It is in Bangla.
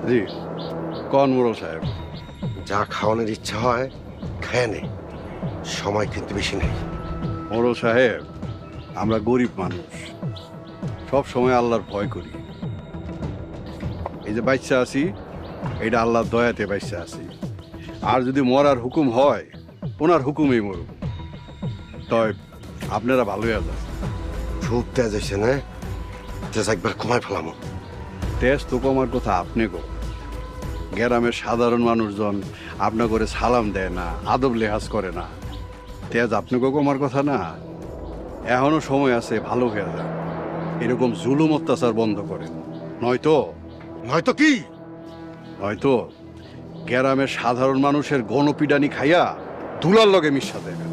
জি কন মোড়ল সাহেব। যা খাওয়ানোর ইচ্ছা হয় খেয়ে নে, সময় কিন্তু বেশি নেই। মোড়ল সাহেব, আমরা গরিব মানুষ, সব সময় আল্লাহর ভয় করি। এই যে বাচ্চা আছি, এটা আল্লাহর দয়াতে বাচ্চা আছি। আর যদি মরার হুকুম হয়, ওনার হুকুমেই মরুক। তয় আপনারা ভালোই আছেন। খুব তেজ হয়েছে না? তেজ একবার কমায় ফেলামো। তেজ তো কমার কথা আপনি গো। গ্রামের সাধারণ মানুষজন আপনা করে সালাম দেয় না, আদব লেহাজ করে না। তেজ আপনাকে কমার কথা না। এখনো সময় আছে, ভালো হয়ে যান। এরকম জুলুম অত্যাচার বন্ধ করেন, নয়তো নয়তো কি? গ্রামের সাধারণ মানুষের গণপিডানি খাইয়া দুলার লগে মিশা দেবেন।